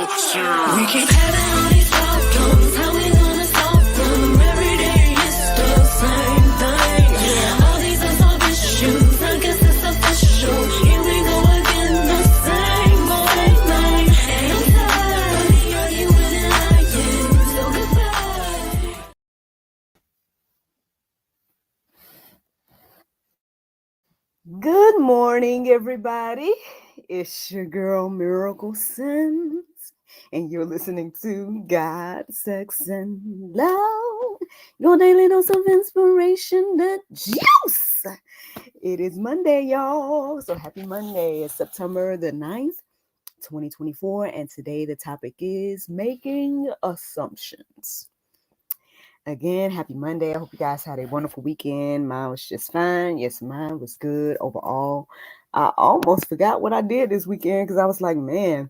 We keep having all these problems, how we gonna solve them? Every day it's the same thing. All these unsolved issues, I guess it's official. Here we go again, the same old thing. And I'm tired of the arguing and lying, so goodbye. Good morning, everybody. It's your girl Miracle Sims, and you're listening to God, Sex, and Love, your daily dose of inspiration, the juice. It is Monday, y'all. So happy Monday. It's September the 9th, 2024, and today the topic is making assumptions. Again, happy Monday. I hope you guys had a wonderful weekend. Mine was just fine. Yes, mine was good overall. I almost forgot what I did this weekend because I was like, man,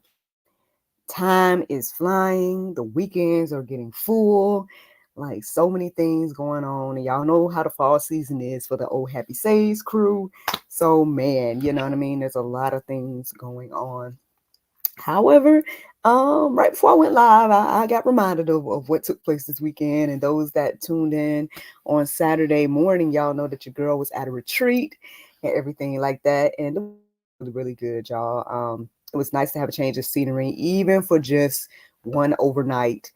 time is flying. The weekends are getting full. Like so many things going on. And y'all know how the fall season is for the old Happy Saves crew. So, man, you know what I mean? There's a lot of things going on. However, right before I went live, I got reminded of what took place this weekend. And those that tuned in on Saturday morning, y'all know that your girl was at a retreat and everything like that. And it was really, really good, y'all. It was nice to have a change of scenery, even for just one overnight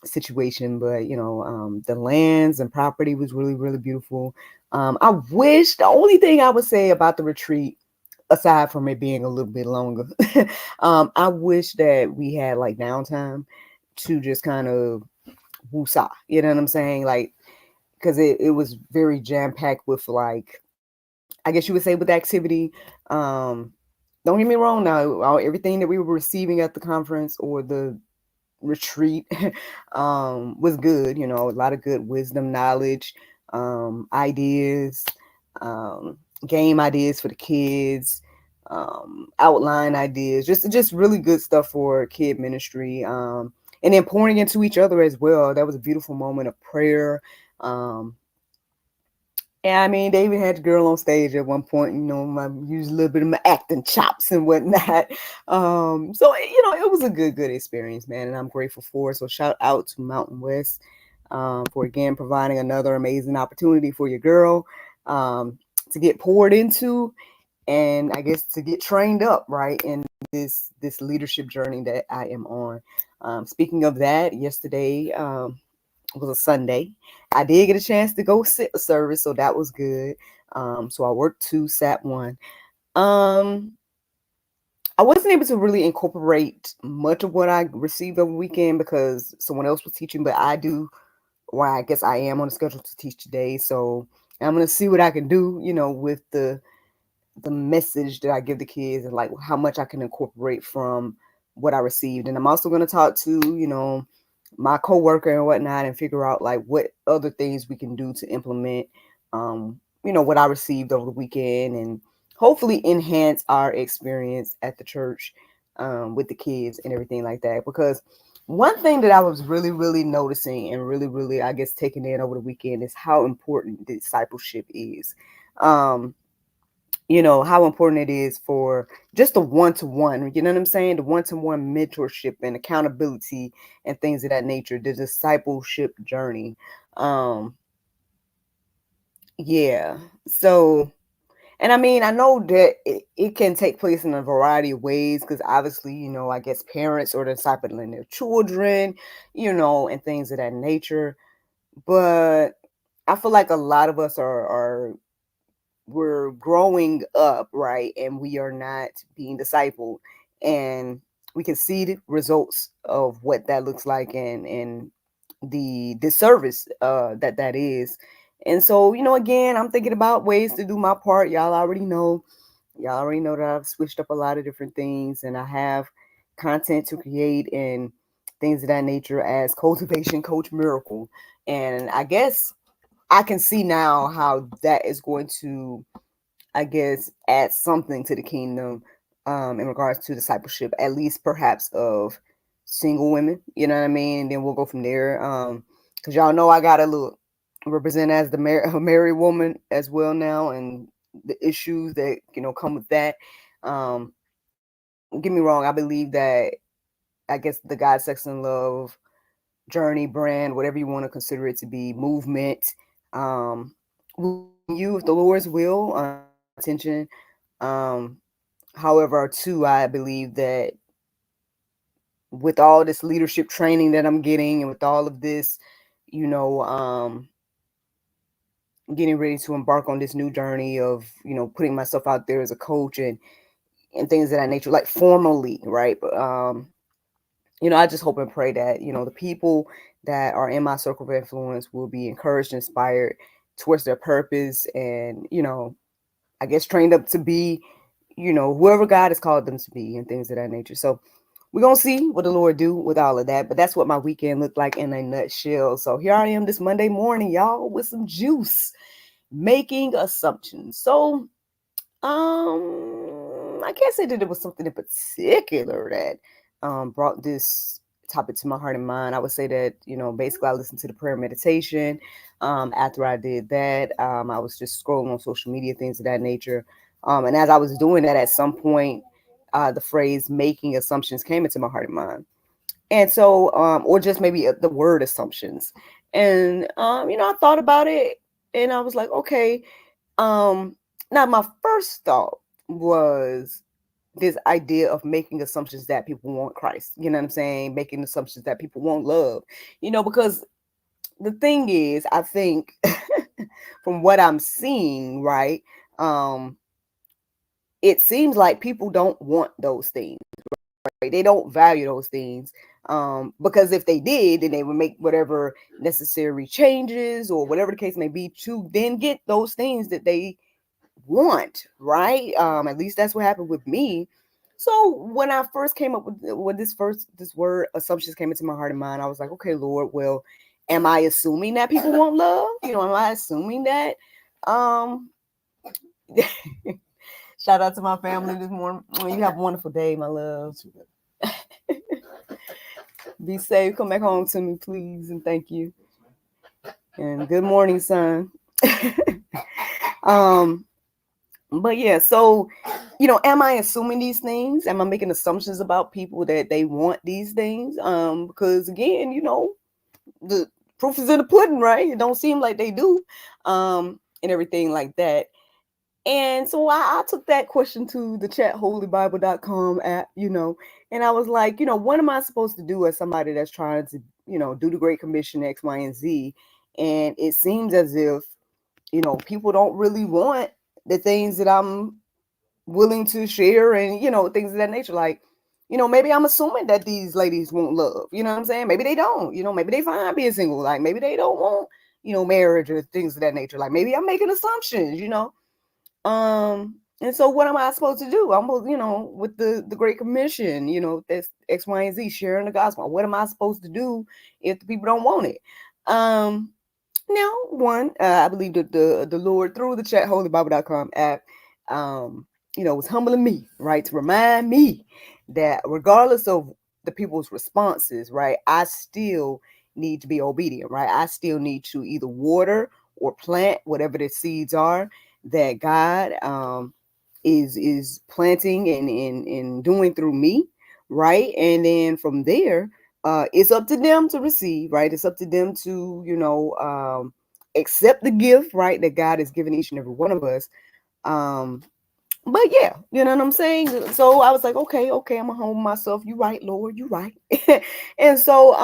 situation. But, the lands and property was really, really beautiful. I wish the only thing I would say about the retreat, aside from it being a little bit longer, I wish that we had like downtime to just kind of woosah, you know what I'm saying? Like, because it was very jam-packed with, like, I guess you would say, with activity. Don't get me wrong now, everything that we were receiving at the conference or the retreat was good, a lot of good wisdom, knowledge, ideas, game ideas for the kids, outline ideas, just really good stuff for kid ministry, and then pouring into each other as well. That was a beautiful moment of prayer. And I mean, they even had the girl on stage at one point, I used a little bit of my acting chops and whatnot. So, it was a good experience, man. And I'm grateful for it. So shout out to Mountain West for, again, providing another amazing opportunity for your girl to get poured into, and I guess to get trained up, right, in this leadership journey that I am on. Speaking of that, yesterday, was a Sunday. I did get a chance to go sit a service, so that was good. So I worked 2, sat 1. I wasn't able to really incorporate much of what I received over the weekend because someone else was teaching, but I guess I am on the schedule to teach today. So I'm gonna see what I can do, with the message that I give the kids and like how much I can incorporate from what I received. And I'm also gonna talk to, my coworker and whatnot, and figure out like what other things we can do to implement, what I received over the weekend, and hopefully enhance our experience at the church with the kids and everything like that. Because one thing that I was really, really noticing and really, really, I guess, taking in over the weekend is how important discipleship is. How important it is for just the one-to-one, you know what I'm saying? The one-to-one mentorship and accountability and things of that nature, the discipleship journey. Yeah. So, and I mean, I know that it can take place in a variety of ways because obviously, I guess parents are discipling their children, and things of that nature. But I feel like a lot of us we're growing up, right, and we are not being discipled, and we can see the results of what that looks like, and the disservice that is. And so, again, I'm thinking about ways to do my part. Y'all already know that I've switched up a lot of different things, and I have content to create and things of that nature as Cultivation Coach Miracle. And I guess I can see now how that is going to, I guess, add something to the kingdom in regards to discipleship, at least perhaps of single women, you know what I mean? And then we'll go from there. Because y'all know I got to look represent as the married woman as well now, and the issues that, come with that. Don't get me wrong, I believe that I guess the God, Sex, and Love journey, brand, whatever you want to consider it to be, movement, will continue if the Lord's will. That's my intention. Um, However, too, I believe that with all this leadership training that I'm getting, and with all of this, you know, getting ready to embark on this new journey of, putting myself out there as a coach and things of that nature, like formally, right? But I just hope and pray that, the people that are in my circle of influence will be encouraged, inspired towards their purpose, and, I guess trained up to be, whoever God has called them to be, and things of that nature. So we're going to see what the Lord do with all of that. But that's what my weekend looked like in a nutshell. So here I am this Monday morning, y'all, with some juice, making assumptions. So I can't say that it was something in particular that brought this topic to my heart and mind. I would say that, basically I listened to the prayer meditation. After I did that, I was just scrolling on social media, things of that nature. And as I was doing that, at some point, the phrase making assumptions came into my heart and mind. And so, or just maybe the word assumptions. And, I thought about it and I was like, okay, now my first thought was this idea of making assumptions that people want Christ. You know what I'm saying? Making assumptions that people want love. Because the thing is, I think from what I'm seeing, right? It seems like people don't want those things. Right? They don't value those things. Because if they did, then they would make whatever necessary changes or whatever the case may be to then get those things that they want, right? At least that's what happened with me. So when I first came up with this word assumptions came into my heart and mind, I was like, okay, Lord, well, am I assuming that people want love? Am I assuming that? Um, Shout out to my family this morning. You have a wonderful day, my love. Be safe. Come back home to me, please, and thank you. And good morning, son. But yeah, so am I assuming these things? Am I making assumptions about people that they want these things? Because again, the proof is in the pudding, right? It don't seem like they do, and everything like that. And so I took that question to the chatholybible.com app, and I was like, what am I supposed to do as somebody that's trying to, do the Great Commission X, Y, and Z? And it seems as if, people don't really want the things that I'm willing to share and, things of that nature. Like, maybe I'm assuming that these ladies want love. You know what I'm saying? Maybe they don't, maybe they fine being single. Like maybe they don't want, marriage or things of that nature. Like maybe I'm making assumptions, and so what am I supposed to do? I'm supposed, with the Great Commission, that's X, Y, and Z, sharing the gospel. What am I supposed to do if the people don't want it? Now, one, I believe that the Lord through the chatholybible.com app, was humbling me, right, to remind me that regardless of the people's responses, right, I still need to be obedient, right? I still need to either water or plant whatever the seeds are that God is planting and doing through me, right? And then from there, it's up to them to receive, right? It's up to them to, accept the gift, right, that God has given each and every one of us. But yeah, you know what I'm saying? So I was like, okay, I'm gonna humble myself. You right, Lord, you right. And so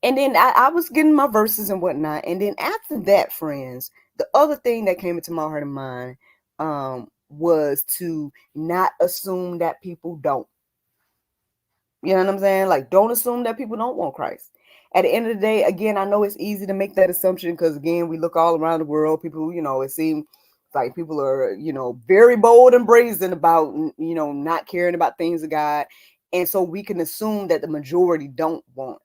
and then I was getting my verses and whatnot. And then after that, friends, the other thing that came into my heart and mind was to not assume that people don't. You know what I'm saying? Like, don't assume that people don't want Christ. At the end of the day, again, I know it's easy to make that assumption because, again, we look all around the world. People, it seems like people are, very bold and brazen about, not caring about things of God. And so we can assume that the majority don't want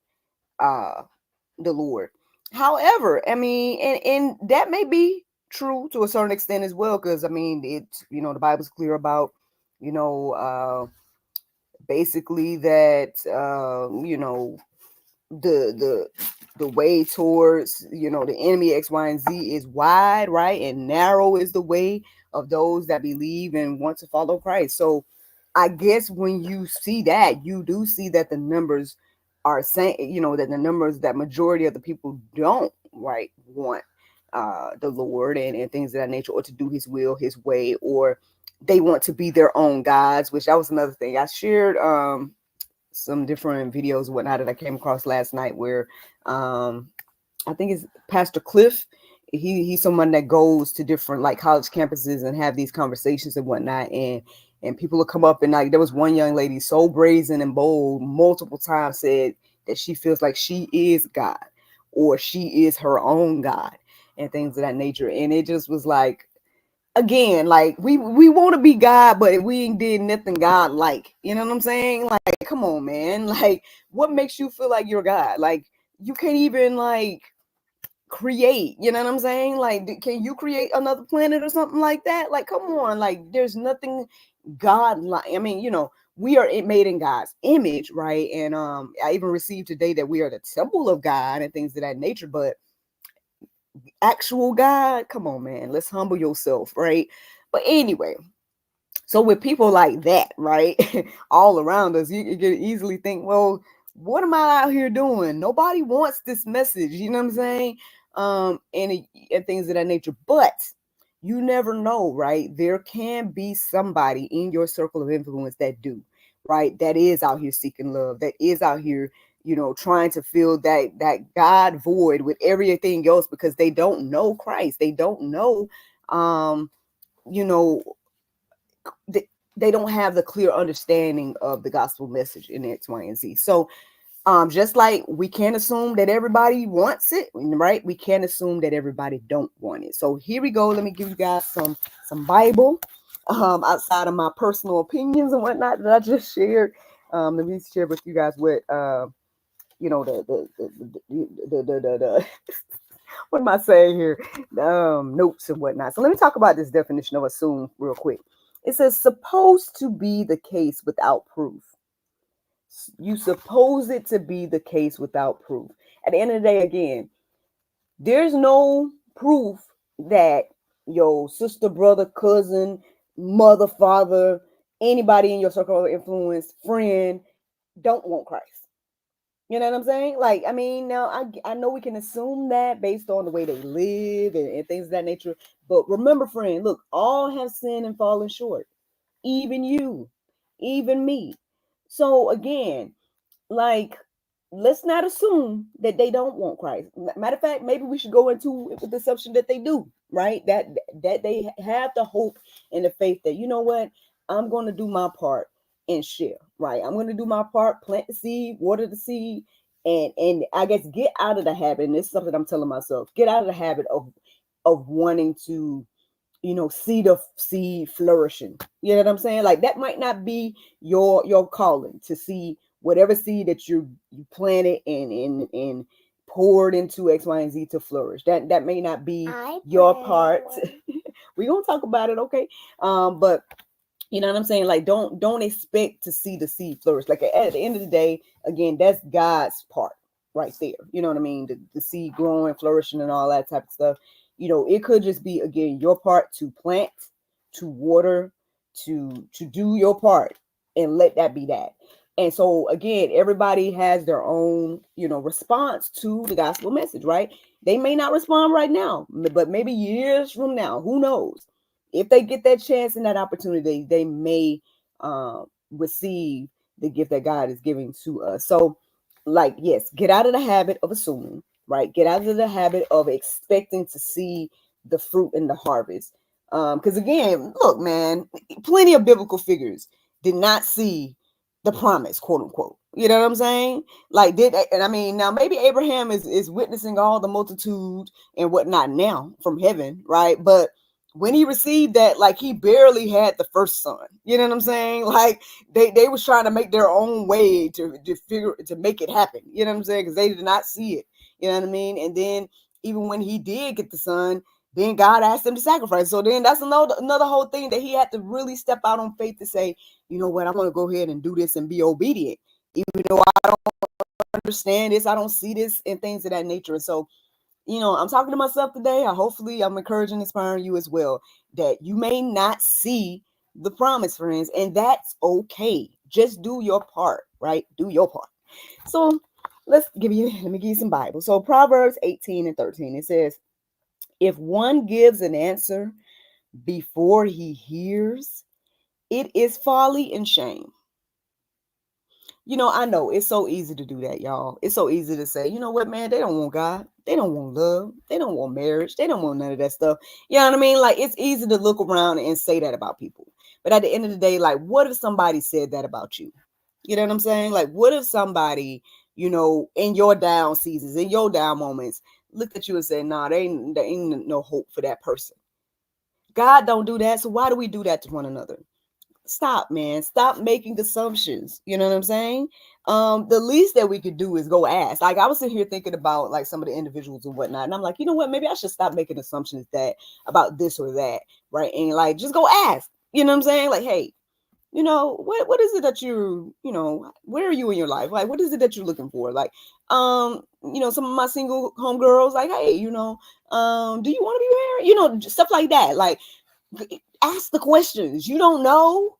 the Lord. However, I mean, and that may be true to a certain extent as well, because I mean, it's the Bible's clear about, basically that the way towards the enemy X, Y, and Z is wide, right, and narrow is the way of those that believe and want to follow Christ. So I guess when you see that, you do see that the numbers are saying, that the numbers, that majority of the people don't, right, want the Lord and things of that nature, or to do his will, his way, or they want to be their own gods, which that was another thing. I shared some different videos and whatnot that I came across last night where I think it's Pastor Cliff. He's someone that goes to different like college campuses and have these conversations and whatnot, and people will come up and like there was one young lady so brazen and bold multiple times said that she feels like she is God or she is her own God and things of that nature. And it just was like, again, like we want to be God, but we ain't did nothing God like. You know what I'm saying? Like, come on, man. Like, what makes you feel like you're God? Like, you can't even like create. You know what I'm saying? Like, can you create another planet or something like that? Like, come on. Like, there's nothing God like. I mean, we are made in God's image, right? And I even received today that we are the temple of God and things of that nature, but actual God, come on, man, let's humble yourself, right? But anyway, so with people like that, right, all around us, you can easily think, well, what am I out here doing? Nobody wants this message, you know what I'm saying? And things of that nature. But you never know, right? There can be somebody in your circle of influence that do, right? That is out here seeking love, that is out here, trying to fill that God void with everything else because they don't know Christ. They don't know, you know, they don't have the clear understanding of the gospel message in X, Y, and Z. So just like we can't assume that everybody wants it, right? We can't assume that everybody don't want it. So here we go. Let me give you guys some Bible outside of my personal opinions and whatnot that I just shared. Let me share with you guys what the what am I saying here? Notes and whatnot. So let me talk about this definition of assume real quick. It says supposed to be the case without proof. You suppose it to be the case without proof. At the end of the day, again, there's no proof that your sister, brother, cousin, mother, father, anybody in your circle of influence, friend, don't want Christ. You know what I'm saying? Like, I mean, now I know we can assume that based on the way they live and things of that nature. But remember, friend, look, all have sinned and fallen short. Even you, even me. So again, like, let's not assume that they don't want Christ. Matter of fact, maybe we should go into it with the assumption that they do, right? That they have the hope and the faith that, you know what, I'm going to do my part and share, right? I'm going to do my part, plant the seed, water the seed, and I guess get out of the habit. And this is something I'm telling myself: get out of the habit of wanting to see the seed flourishing. You know what I'm saying? Like, that might not be your calling to see whatever seed that you planted and poured into X, Y, and Z to flourish. That may not be your part. We're gonna talk about it, okay? But you know what I'm saying? Like, don't expect to see the seed flourish. Like, at the end of the day, again, that's God's part right there. You know what I mean? The seed growing, flourishing, and all that type of stuff. It could just be, again, your part to plant, to water, to do your part, and let that be that. And so again, everybody has their own, response to the gospel message, right? They may not respond right now, but maybe years from now, who knows? If they get that chance and that opportunity, they may receive the gift that God is giving to us. So, like, yes, get out of the habit of assuming, right? Get out of the habit of expecting to see the fruit in the harvest. Because again, look, man, plenty of biblical figures did not see the promise, quote unquote. You know what I'm saying? Like, and I mean, now maybe Abraham is witnessing all the multitude and whatnot now from heaven, right? But when he received that, like, he barely had the first son. You know what I'm saying? Like, they was trying to make their own way to make it happen. You know what I'm saying? Because they did not see it. You know what I mean? And then even when he did get the son, then God asked him to sacrifice. So then that's another whole thing that he had to really step out on faith to say, you know what, I'm going to go ahead and do this and be obedient, even though I don't understand this, I don't see this, and things of that nature. And so, I'm talking to myself today. Hopefully I'm encouraging, inspiring you as well, that you may not see the promise, friends, and that's okay. Just do your part, right? Do your part. So let me give you some Bible. So Proverbs 18 and 13, it says, if one gives an answer before he hears, it is folly and shame. I know it's so easy to do that, y'all. It's so easy to say, you know what, man, they don't want God. They don't want love. They don't want marriage. They don't want none of that stuff. You know what I mean? Like, it's easy to look around and say that about people. But at the end of the day, like, what if somebody said that about you? You know what I'm saying? Like, what if somebody, in your down seasons, in your down moments, looked at you and said, nah, there ain't no hope for that person. God don't do that. So why do we do that to one another? Stop, man. Stop making assumptions. You know what I'm saying? The least that we could do is go ask. Like, I was sitting here thinking about like some of the individuals and whatnot, and I'm like, you know what? Maybe I should stop making assumptions that about this or that, right? And like, just go ask. You know what I'm saying? Like, hey, what is it that where are you in your life? Like, what is it that you're looking for? Like, some of my single homegirls, like, hey, do you want to be married? Stuff like that. Like, ask the questions. You don't know.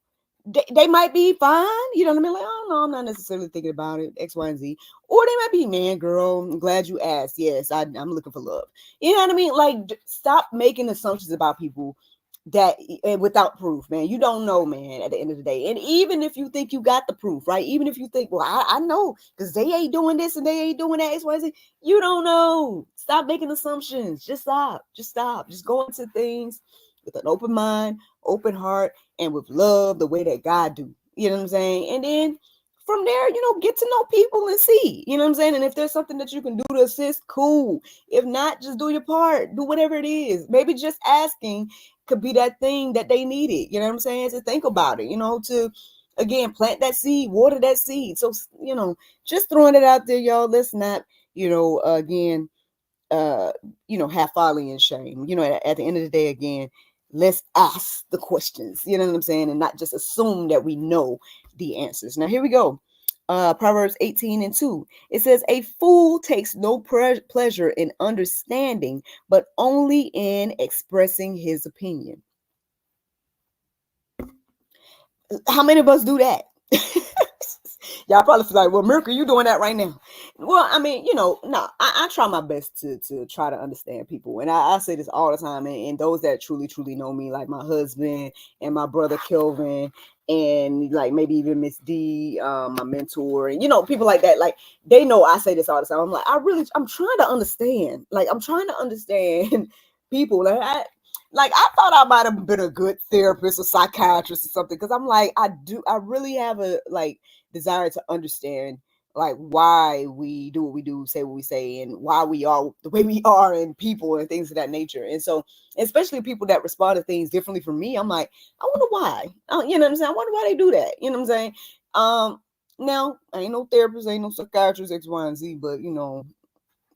They might be fine. You know what I mean? Like, oh no, I'm not necessarily thinking about it, X, Y, and Z. Or they might be, man, girl, I'm glad you asked. Yes, I'm looking for love. You know what I mean? Like, stop making assumptions about people that and without proof, man. You don't know, man, at the end of the day. And even if you think you got the proof, right? Even if you think, well, I know because they ain't doing this and they ain't doing that, X, Y, Z. You don't know. Stop making assumptions. Just stop. Just stop. Just go into things with an open mind, open heart, and with love, the way that God do. You know what I'm saying? And then from there, get to know people and see. You know what I'm saying? And if there's something that you can do to assist, cool. If not, just do your part. Do whatever it is. Maybe just asking could be that thing that they needed. You know what I'm saying? To think about it, to again plant that seed, water that seed. So, just throwing it out there, y'all. Let's not, again, have folly and shame. At the end of the day, again, let's ask the questions, you know what I'm saying, and not just assume that we know the answers. Now, here we go. Proverbs 18 and 2. It says, a fool takes no pleasure in understanding, but only in expressing his opinion. How many of us do that? Y'all probably feel like, well, Mercury, you doing that right now. Well, I mean, no, I try my best to try to understand people. And I say this all the time. And those that truly, truly know me, like my husband and my brother Kelvin, and like maybe even Miss D, my mentor, and people like that, like they know I say this all the time. I'm like, I'm trying to understand. Like, I'm trying to understand people. I thought I might have been a good therapist or psychiatrist or something, because I'm like, I really have a like desire to understand like why we do what we do, say what we say, and why we are the way we are, and people and things of that nature. And so, especially people that respond to things differently from me, I'm like, I wonder why. You know what I'm saying? I wonder why they do that. You know what I'm saying? Now I ain't no therapist, ain't no psychiatrist, X, Y, and Z, but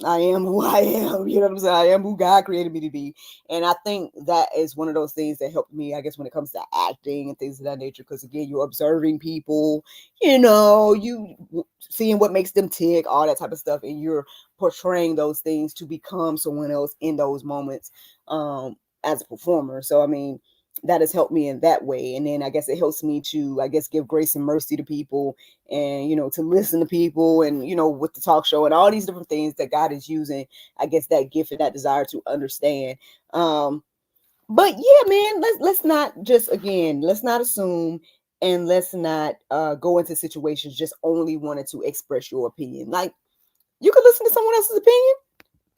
I am who I am. You know what I'm saying? I am who God created me to be. And I think that is one of those things that helped me, I guess, when it comes to acting and things of that nature. Because again, you're observing people, you seeing what makes them tick, all that type of stuff. And you're portraying those things to become someone else in those moments as a performer. So, I mean, that has helped me in that way. And then I guess it helps me to, I guess, give grace and mercy to people, and to listen to people, and with the talk show and all these different things that God is using, I guess, that gift and that desire to understand. But yeah, man, let's not just, again, let's not assume, and let's not go into situations just only wanting to express your opinion. Like, you can listen to someone else's opinion.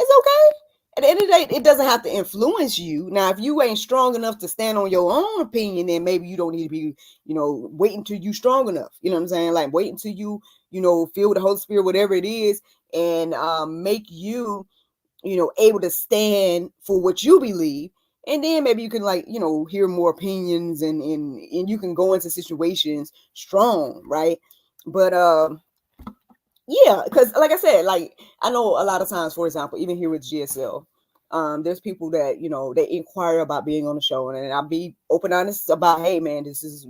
It's okay. At the end of the day, it doesn't have to influence you. Now, if you ain't strong enough to stand on your own opinion, then maybe you don't need to be, wait until you strong enough. You know what I'm saying? Like, wait until you, feel the Holy Spirit, whatever it is, and make you, able to stand for what you believe. And then maybe you can, like, hear more opinions, and you can go into situations strong, right? But yeah, because like I said, like, I know a lot of times, for example, even here with GSL, there's people that, they inquire about being on the show, and I'll be open honest about, hey man, this is,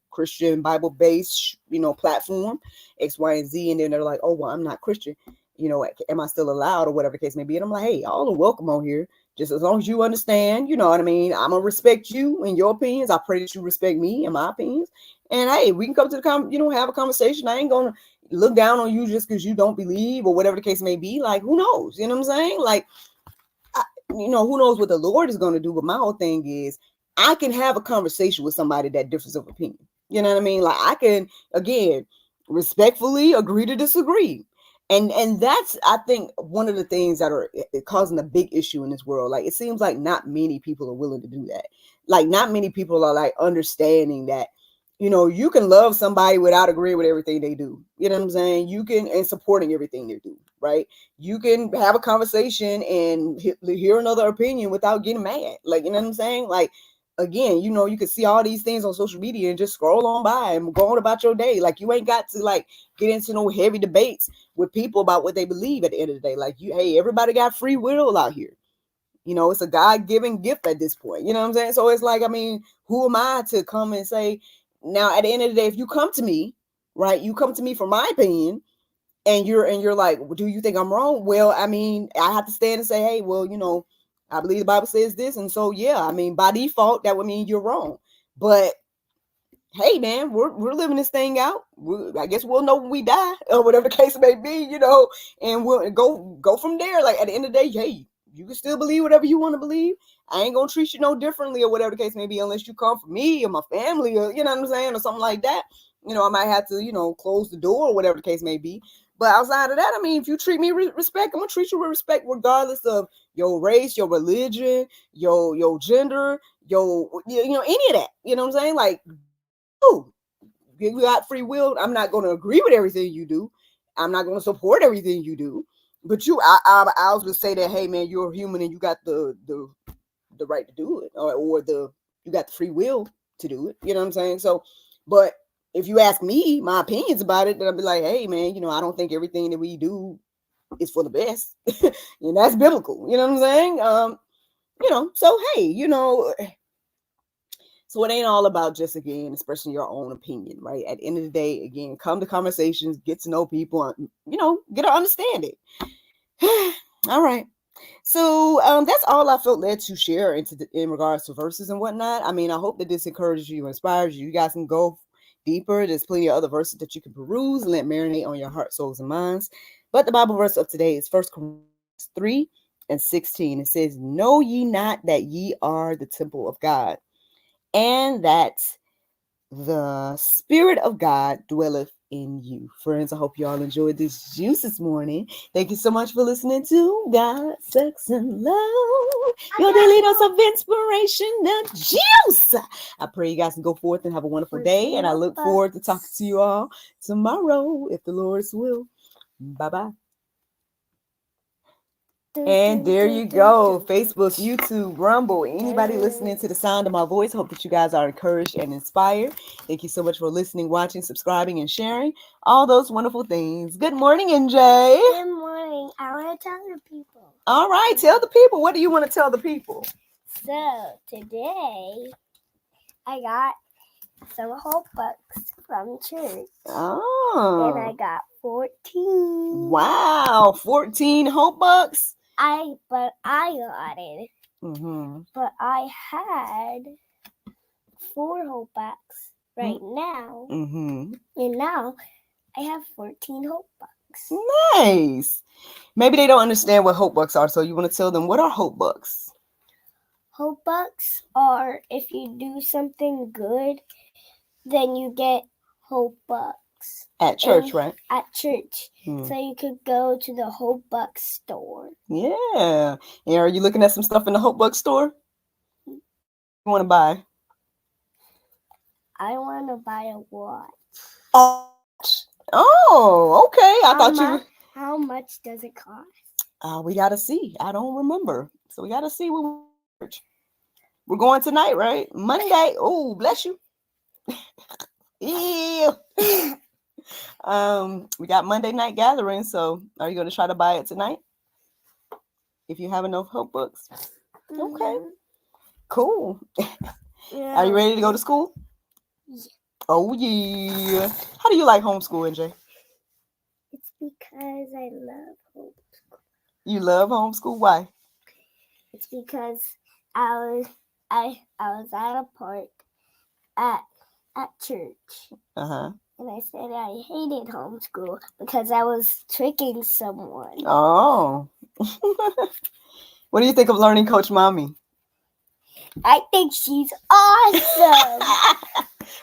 Christian Bible based, platform, X, Y, and Z. And then they're like, oh, well, I'm not Christian, am I still allowed, or whatever the case may be. And I'm like, hey, all are welcome on here. Just as long as you understand, you know what I mean? I'm gonna respect you and your opinions. I pray that you respect me and my opinions. And hey, we can come to have a conversation. I ain't gonna look down on you just because you don't believe or whatever the case may be. Like, who knows? You know what I'm saying? Like, who knows what the Lord is gonna do? But my whole thing is, I can have a conversation with somebody that differs of opinion. You know what I mean? Like, I can, again, respectfully agree to disagree. And that's, I think, one of the things that are causing a big issue in this world. Like, it seems like not many people are willing to do that. Like, not many people are like understanding that, you can love somebody without agreeing with everything they do. You know what I'm saying? You can, and supporting everything they do, right? You can have a conversation and hear another opinion without getting mad. Like, you know what I'm saying? Like, again, you can see all these things on social media and just scroll on by and go on about your day. Like, you ain't got to like get into no heavy debates with people about what they believe at the end of the day. Like, hey, everybody got free will out here. It's a God-given gift at this point. You know what I'm saying? So it's like, I mean, who am I to come and say, now at the end of the day, if you come to me, right, you come to me for my opinion, and you're like, well, do you think I'm wrong? Well, I mean, I have to stand and say, hey, well, I believe the Bible says this, and so yeah, I mean, by default, that would mean you're wrong. But hey, man, we're living this thing out. I guess we'll know when we die, or whatever the case may be, and we'll go from there. Like, at the end of the day, hey, you can still believe whatever you want to believe. I ain't gonna treat you no differently, or whatever the case may be, unless you come from me or my family, or you know what I'm saying, or something like that. I might have to, close the door, or whatever the case may be. But outside of that, I mean, if you treat me with respect, I'm gonna treat you with respect, regardless of your race, your religion, your gender, any of that. You know what I'm saying? Like, oh, you got free will. I'm not going to agree with everything you do. I'm not going to support everything you do. But I always would say that, hey, man, you're a human and you got the right to do it, or you got the free will to do it. You know what I'm saying? So, but if you ask me my opinions about it, then I'll be like, hey, man, I don't think everything that we do is for the best, and that's biblical. You know what I'm saying? So hey, so it ain't all about just, again, expressing your own opinion, right? At the end of the day, again, come to conversations, get to know people, get to understand it. All right. So that's all I felt led to share in regards to verses and whatnot. I mean, I hope that this encourages you, inspires you. You guys can go deeper. There's plenty of other verses that you can peruse and let marinate on your heart, souls, and minds. But the Bible verse of today is 1 Corinthians 3:16. It says, know ye not that ye are the temple of God, and that the Spirit of God dwelleth in you. Friends, I hope you all enjoyed this juice this morning. Thank you so much for listening to God, Sex, and Love, your daily dose of inspiration and juice. I pray you guys can go forth and have a wonderful day, and I look forward to talking to you all tomorrow, if the Lord's will. Bye-bye. And there you go. Facebook, YouTube, Rumble, anybody listening to the sound of my voice. Hope that you guys are encouraged and inspired. Thank you so much for listening, watching, subscribing, and sharing all those wonderful things. Good morning, NJ. Good morning. I want to tell the people. All right, tell the people. What do you want to tell the people? So today I got some Hope Bucks from church. Oh. And I got 14. Wow, 14 Hope Bucks. But I got it. Mm-hmm. But I had 4 Hope Bucks right now. Mm-hmm. And now I have 14 Hope Bucks. Nice. Maybe they don't understand what Hope Bucks are, so you want to tell them, what are Hope Bucks? Hope Bucks are, if you do something good, then you get Hope Bucks. At church, right? At church. So you could go to the Hope Bucks store. Yeah. And are you looking at some stuff in the Hope Bucks store? What do you want to buy? I want to buy a watch. Oh, okay. How much does it cost? We got to see. I don't remember. So we got to see what we're going tonight, right? Monday. Oh, bless you. Yeah. We got Monday night gathering, so are you going to try to buy it tonight if you have enough Hope Books? Okay, cool. Yeah. Are you ready to go to school? Yeah. Oh yeah. How do you like homeschool, NJ? It's because I love homeschool. You love homeschool? Why? It's because I was at a park at church. Uh-huh. And I said I hated homeschool because I was tricking someone. Oh. What do you think of learning Coach Mommy? I think she's awesome.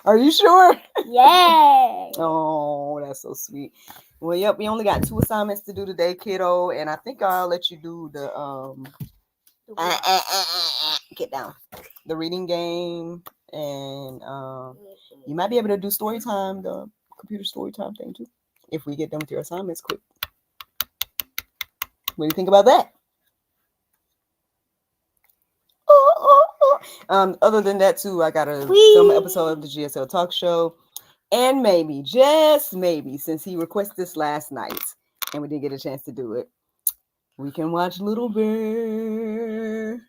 Are you sure? Yeah. Oh, that's so sweet. Well, yep, we only got 2 assignments to do today, kiddo, and I think I'll let you do the get down. The reading game, and you might be able to do story time, the computer story time thing too, if we get done with your assignments quick. What do you think about that? Other than that too, I got to film an episode of the GSL Talk Show, and maybe, just maybe, since he requested this last night and we didn't get a chance to do it, we can watch Little Bear.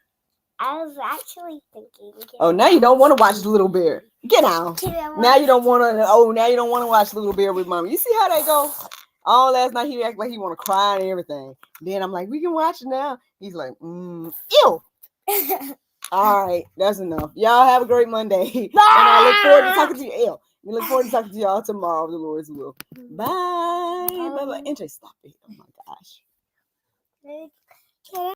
I was actually thinking. Oh, now you don't want to watch Little Bear. Get out. Now you don't want to. Oh, now you don't want to watch Little Bear with Mommy. You see how they go? All last night he act like he want to cry and everything. Then I'm like, we can watch it now. He's like, ew. All right, that's enough. Y'all have a great Monday. And I look forward to talking to you. Ew. We look forward to talking to y'all tomorrow, if the Lord's will. Bye. Bye. Bye. Stop it. Oh my gosh.